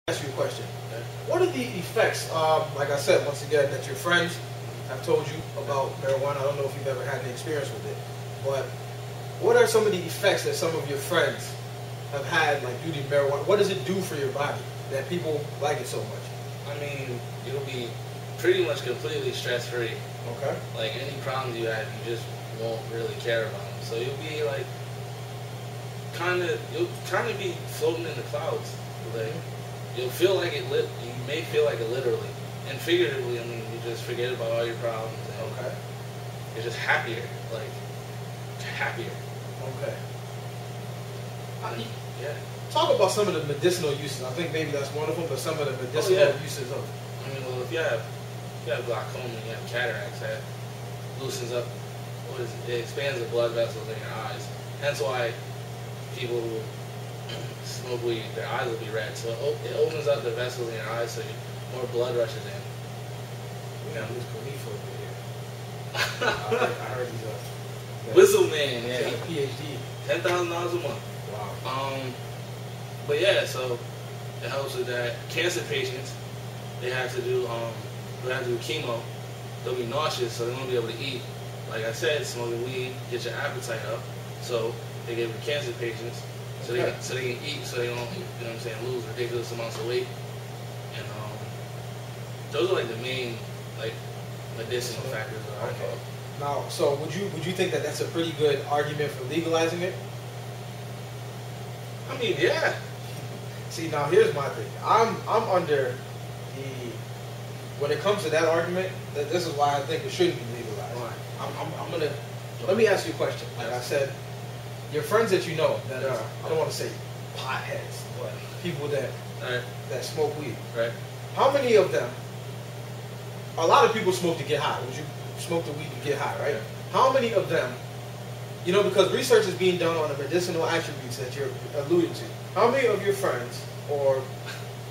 Ask you a question. What are the effects, like I said, once again, that your friends have told you about marijuana? I don't know if you've ever had any experience with it, but what are some of the effects that some of your friends have had, like, due to marijuana? What does it do for your body that people like it so much? I mean, you'll be pretty much completely stress-free. Okay. Like, any problems you have, you just won't really care about them. So you'll be, like, you'll kind of be floating in the clouds. Like, you'll feel like it you may feel like it literally. And figuratively, I mean, you just forget about all your problems. And okay. You're just happier. Like, happier. Okay. Yeah. Talk about some of the medicinal uses. I think maybe that's one of them, but some of the medicinal uses of it. I mean, well, if you have glaucoma, you have cataracts, that loosens up, it expands the blood vessels in your eyes. Hence why people who smoke weed, their eyes will be red. So it opens up the vessels in your eyes so more blood rushes in. We got Ms. Khalif over here. I heard he's a Whistle man, yeah. PhD. $10,000 a month. Wow. But yeah, so it helps with that. Cancer patients, they have to do chemo. They'll be nauseous, so they won't be able to eat. Like I said, smoking weed gets your appetite up. So they give it to cancer patients, so they can eat, so they don't, you know what I'm saying, lose ridiculous amounts of weight. And those are like the main medicinal factors that I call. Now, so would you think that that's a pretty good argument for legalizing it? I mean, yeah. See, now here's my thing. I'm under when it comes to that argument, that this is why I think it shouldn't be legalized. Right. Let me ask you a question. Like I said, your friends that you know that are, I don't want to say potheads, but people that smoke weed. Right. How many of them? A lot of people smoke to get high. Would you smoke the weed to get high, right? Yeah. How many of them? You know, because research is being done on the medicinal attributes that you're alluding to. How many of your friends or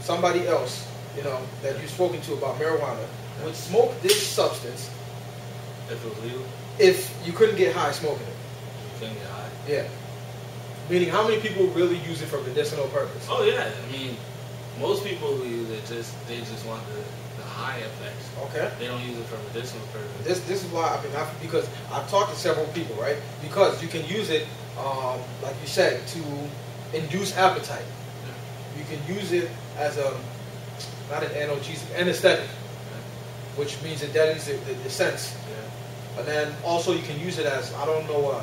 somebody else, you know, that you've spoken to about marijuana would smoke this substance if it was legal? If you couldn't get high smoking it? You couldn't get high? Yeah. Meaning, how many people really use it for medicinal purpose? Oh yeah, I mean, most people who use it they just want the high effects. Okay. They don't use it for medicinal purposes. This is why because I've talked to several people, right? Because you can use it, like you said, to induce appetite. Yeah. You can use it as not an analgesic, anesthetic, which means it deadens the sense. Yeah. And then also you can use it as, I don't know,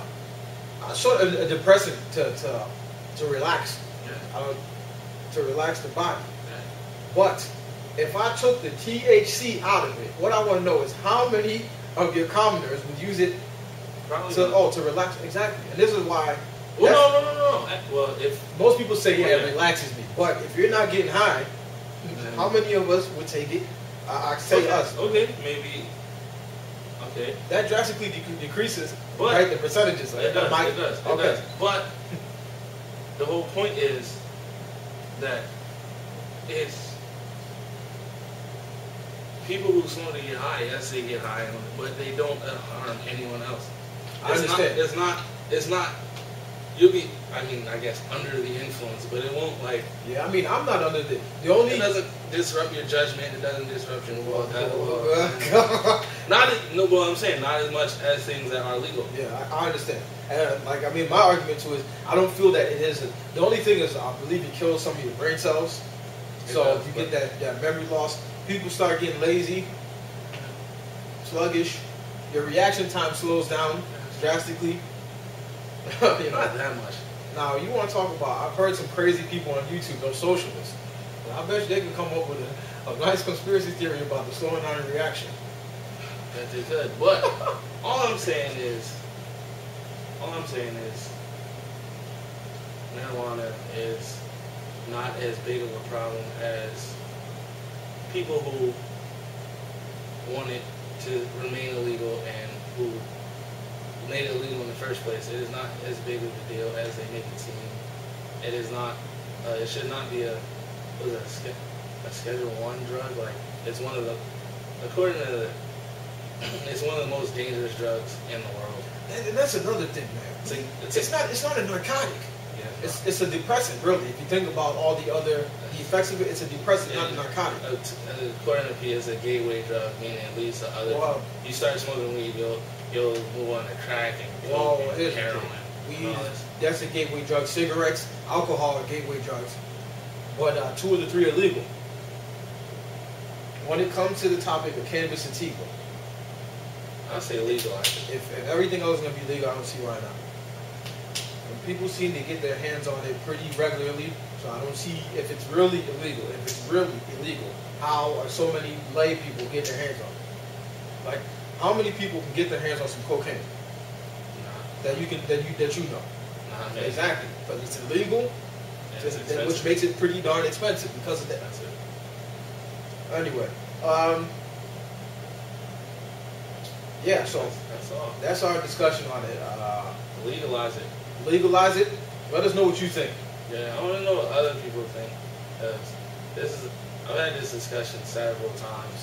sort of a depressant to relax. Yeah. To relax the body. Yeah. But if I took the THC out of it, what I want to know is how many of your commoners would use it to relax. Exactly. And this is why. Well, no. Well, if most people say, it relaxes me. But if you're not getting high, how many of us would take it? I say us. Okay, maybe. Okay. That drastically decreases, right? The percentages. It does. But the whole point is that it's people who smoke to get high, yes, they get high, but they don't harm anyone else. I understand. It's not. You'll be, I guess, under the influence, but it won't Yeah, I'm not under the only. It doesn't disrupt your judgment. It doesn't disrupt your moral. Well, I'm saying not as much as things that are legal. Yeah, I understand. And my argument too is I don't feel that it is. The only thing is I believe it kills some of your brain cells. So if you get that memory loss, people start getting lazy, sluggish. Your reaction time slows down drastically. Not that much. Now, you want to talk about, I've heard some crazy people on YouTube, those socialists. I bet you they can come up with a nice conspiracy theory about the slowing down in reaction. That they could. But all I'm saying is marijuana is not as big of a problem as people who want it to remain illegal and who made it illegal in the first place. It is not as big of a deal as they make it seem. It is not. It should not be a Schedule 1 drug. It's one of the, according to it's one of the most dangerous drugs in the world. And that's another thing, man. It's not a narcotic. Yeah. It's a depressant, really. If you think about all the effects of it, it's a depressant, not a narcotic. According to P, it's a gateway drug, meaning it leads to other. Well, you start smoking weed, you'll move on to crack and well, coke and heroin. Weed, that's a gateway drug. Cigarettes, alcohol are gateway drugs. But 2 of the 3 are legal. When it comes to the topic of cannabis sativa, I say legalize it. If everything else is going to be legal, I don't see why not. And people seem to get their hands on it pretty regularly, so I don't see if it's really illegal. If it's really illegal, how are so many lay people getting their hands on it? Like, how many people can get their hands on some cocaine? That you know. Exactly, because it's illegal, which makes it pretty darn expensive because of that. Anyway, yeah. So that's all. That's our discussion on it. Legalize it. Legalize it. Let us know what you think. Yeah, I want to know what other people think. I've had this discussion several times.